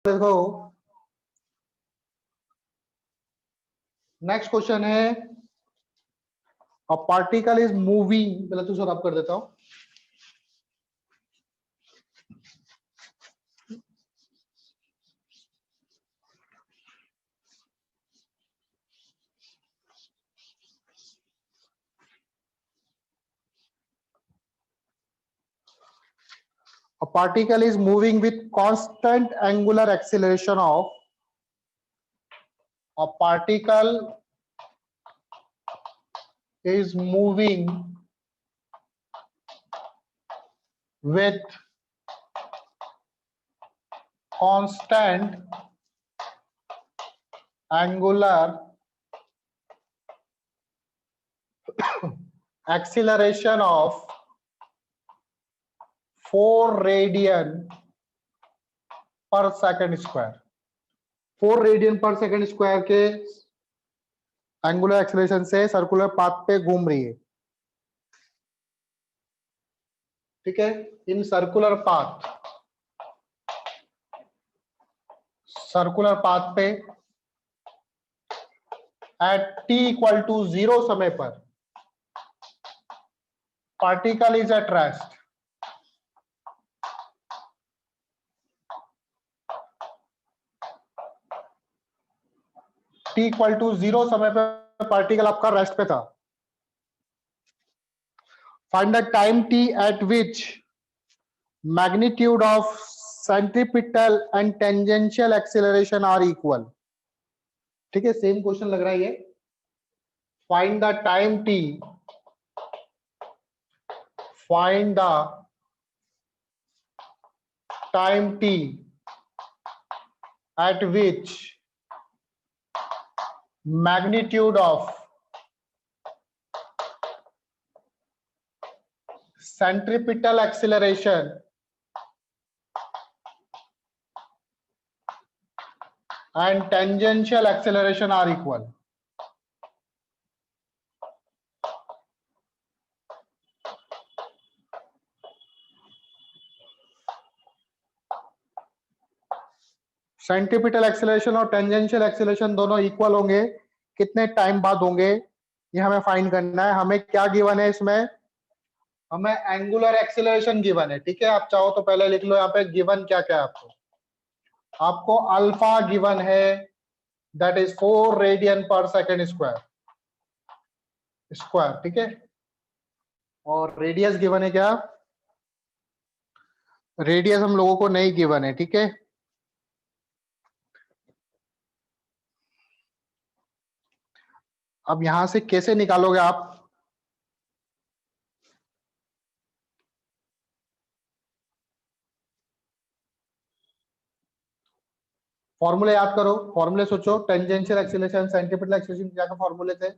देखो next question है, a particle is moving, पहले तो शराब कर देता हूं। A particle is moving with constant angular acceleration of a particle is moving with constant angular acceleration of 4 radian per second square। 4 radian per second square के angular acceleration से circular path पे घूम रही है। ठीक है, इन सर्कुलर पाथ पे एट t इक्वल टू 0 समय पर particle is at rest. t equal to 0 समय पे पार्टिकल आपका रेस्ट पे था। Find the time t at which magnitude of centripetal and tangential acceleration are equal. ठीक है, सेम क्वेश्चन लग रहा है ये। Find the time t, find the time t at which magnitude of centripetal acceleration and tangential acceleration are equal। Centripetal acceleration और tangential acceleration दोनों equal होंगे, कितने टाइम बाद होंगे ये हमें फाइंड करना है। हमें क्या गिवन है इसमें, हमें एंगुलर एक्सेलरेशन गिवन है। ठीक है, आप चाहो तो पहले लिख लो यहाँ पे गिवन क्या क्या है आपको अल्फा गिवन है, that is 4 radian per second square. ठीक है, और रेडियस गिवन है क्या, रेडियस हम लोगों को नहीं गिवन है। ठीक है, अब यहां से कैसे निकालोगे आप, फॉर्मूले याद करो, फॉर्मूले सोचो। टेंजेंशियल एक्सेलरेशन, सेंट्रीपिटल एक्सेलरेशन क्या क्या फॉर्मूले थे।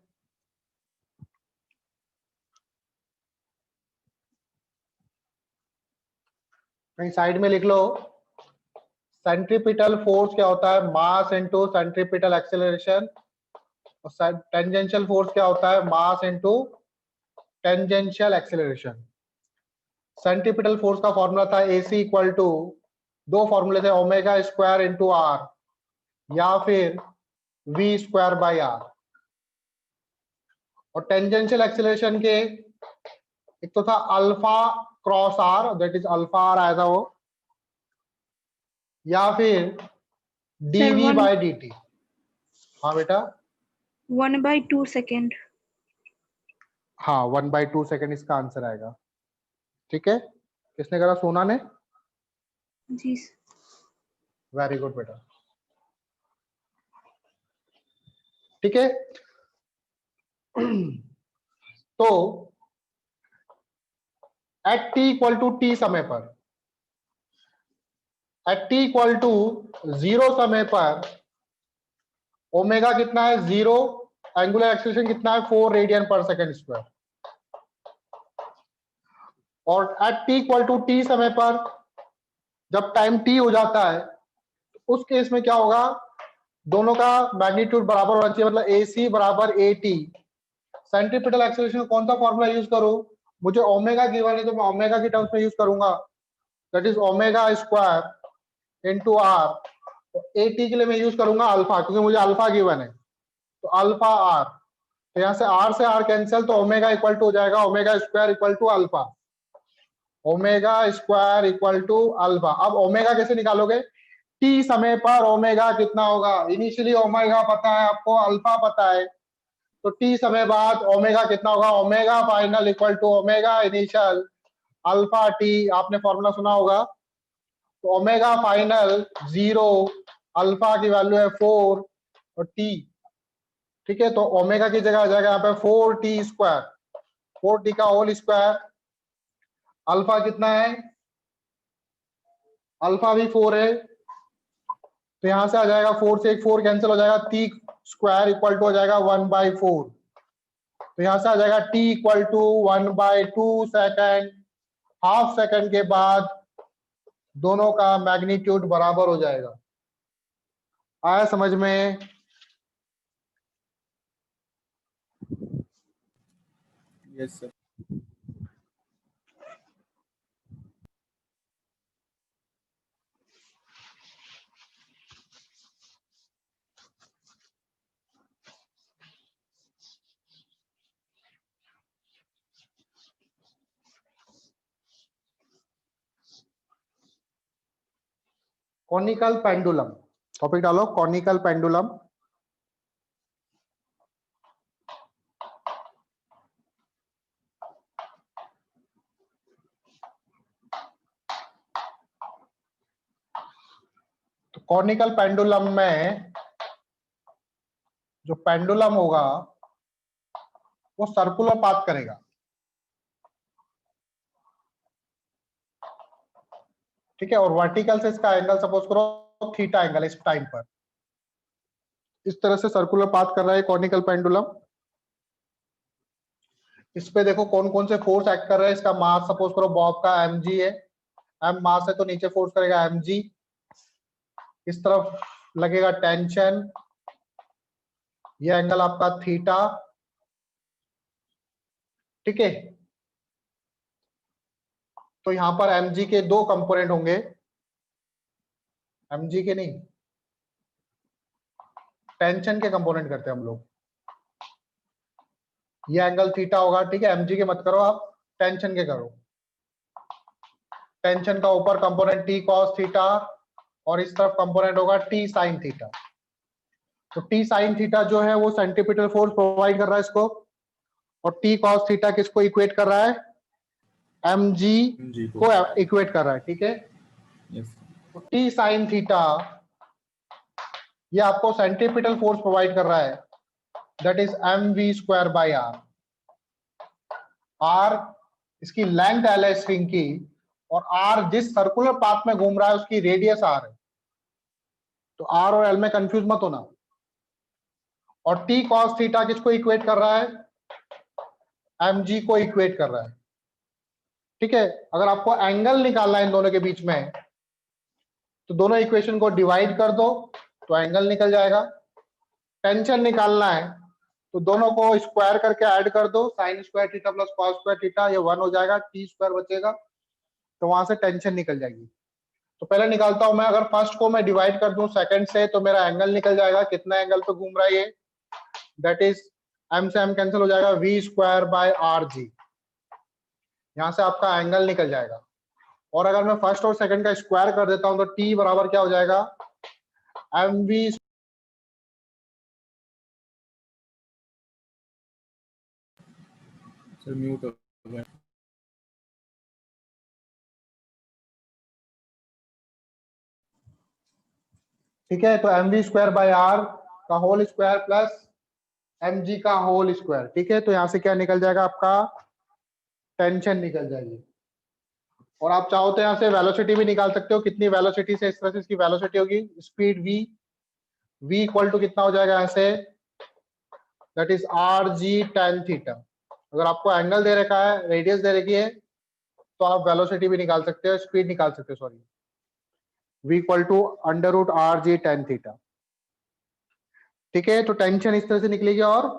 कहीं साइड में लिख लो, सेंट्रीपिटल फोर्स क्या होता है, मास इनटू सेंट्रीपिटल एक्सेलरेशन, और टेंजेंशियल फोर्स क्या होता है, mass into tangential acceleration. Centripetal force का फॉर्मूला था AC इक्वल टू, दो फॉर्मूले थे, ओमेगा स्क्वायर इंटू आर या फिर V स्क्वायर बाई आर। और टेंजेंशियल एक्सेलरेशन के एक तो था alpha cross R, that is alpha R आया था वो, या फिर dV बाई dt। हाँ बेटा, 1/2 सेकेंड। हाँ 1/2 सेकेंड इसका आंसर आएगा। ठीक है, किसने करा, सोना ने। जी, वेरी गुड बेटा। ठीक है, तो at t equal to t समय पर, एट t इक्वल टू 0 समय पर ओमेगा कितना है, 0, एंगुलर एक्सेलरेशन कितना है, 4 रेडियन पर सेकेंड स्क्वायर। और at t equal to t समय पर जब टाइम t हो जाता है, उस केस में क्या होगा, दोनों का मैग्नीट्यूड बराबर होना चाहिए, मतलब AC बराबर AT। सेंट्रीपिटल एक्सेलरेशन कौन सा फॉर्मूला यूज करूं, मुझे ओमेगा गिवन है तो मैं ओमेगा की टर्म्स में यूज करूंगा, that is omega square into R तो ए टी के लिए मैं यूज करूंगा अल्फा, क्योंकि मुझे अल्फा गिवन है, तो अल्फा आर, तो यहाँ से आर कैंसिल, तो ओमेगा इक्वल टू हो जाएगा omega square equal to alpha, omega square equal to alpha. अब ओमेगा कैसे निकालोगे, टी समय पर ओमेगा कितना होगा, इनिशियली ओमेगा पता है आपको, अल्फा पता है, तो टी समय बाद ओमेगा कितना होगा, omega final equal to omega initial alpha T, आपने फॉर्मूला सुना होगा। तो ओमेगा फाइनल 0, अल्फा की वैल्यू है 4 और टी, ठीक है, तो ओमेगा की जगह आ जाएगा यहाँ पे 4t स्क्वायर, 4t का होल स्क्वायर, अल्फा कितना है, अल्फा भी 4 है, तो यहां से आ जाएगा 4 से एक 4 कैंसिल हो जाएगा, टी स्क्वायर इक्वल टू हो जाएगा 1/4, तो यहां से आ जाएगा t equal to 1/2 second, half second के बाद दोनों का मैग्नीट्यूड बराबर हो जाएगा। आया समझ में? Yes sir. Conical pendulum, topic डालो कॉनिकल पेंडुलम। तो कॉनिकल पेंडुलम में जो पेंडुलम होगा वो सर्कुलर पाथ करेगा, ठीक है, और वर्टिकल से इसका एंगल सपोज करो थीटा एंगल इस टाइम पर, इस तरह से सर्कुलर पाथ कर रहा है कॉनिकल पेंडुलम। इस पे देखो कौन कौन से फोर्स एक्ट कर रहे हैं, इसका मास सपोज करो बॉब का mg है, m मास है तो नीचे फोर्स करेगा mg, इस तरफ लगेगा टेंशन, ये एंगल आपका थीटा, ठीक है। तो यहां पर mg के दो कंपोनेंट होंगे, mg के नहीं, टेंशन के कंपोनेंट करते हैं हम लोग, ये एंगल थीटा होगा, ठीक है, mg के मत करो आप, टेंशन के करो। टेंशन का ऊपर कंपोनेंट t cos थीटा और इस तरफ कंपोनेंट होगा t sin थीटा। तो t sin थीटा जो है वो सेंट्रीपिटल फोर्स प्रोवाइड कर रहा है इसको, और t cos थीटा किसको इक्वेट कर रहा है, mg को इक्वेट कर रहा है, ठीक है। यस। तो t sin थीटा ये आपको सेंट्रीपिटल फोर्स प्रोवाइड कर रहा है, that is mv square by r। r इसकी लेंथ एल है स्ट्रिंग की, और r जिस सर्कुलर पाथ में घूम रहा है उसकी रेडियस r है, तो r और l में कंफ्यूज मत होना। और t cos थीटा किसको इक्वेट कर रहा है, mg को इक्वेट कर रहा है, ठीक है। अगर आपको एंगल निकालना है इन दोनों के बीच में, तो दोनों इक्वेशन को डिवाइड कर दो तो एंगल निकल जाएगा। टेंशन निकालना है तो दोनों को स्क्वायर करके ऐड कर दो, sine square theta plus cos square theta, ये 1 हो जाएगा, टी स्क्वायर बचेगा, तो वहां से टेंशन निकल जाएगी। तो पहले निकालता हूं मैं, अगर फर्स्ट को मैं डिवाइड कर दूं सेकंड से तो मेरा एंगल निकल जाएगा, कितना एंगल पे घूम रहा है ये, दैट इज m से m कैंसिल हो जाएगा, v square by R G, यहां से आपका एंगल निकल जाएगा। और अगर मैं फर्स्ट और सेकंड का स्क्वायर कर देता हूं तो t बराबर क्या हो जाएगा, mv। सर म्यूट हो गया। ठीक है, तो mv स्क्वायर बाय आर का होल स्क्वायर प्लस mg का होल स्क्वायर, ठीक है। तो यहां से क्या निकल जाएगा आपका, टेंशन निकल जाएगी। और आप चाहो तो यहाँ से वेलोसिटी भी निकाल सकते हो, कितनी वेलोसिटी से इस तरह से इसकी वेलोसिटी होगी, speed v, v equal to कितना हो जाएगा यहाँ से, that is R G tan theta. अगर आपको एंगल दे रखा है, रेडियस दे रखी है, तो आप वेलोसिटी भी निकाल सकते हो, स्पीड निकाल सकते हो, sorry, v equal to under root R G tan theta, ठीक है। तो टेंशन इस तरह से निकलेगी और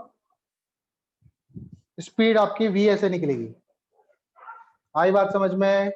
स्पीड आपकी v ऐसे निकलेगी। आई बात समझ में?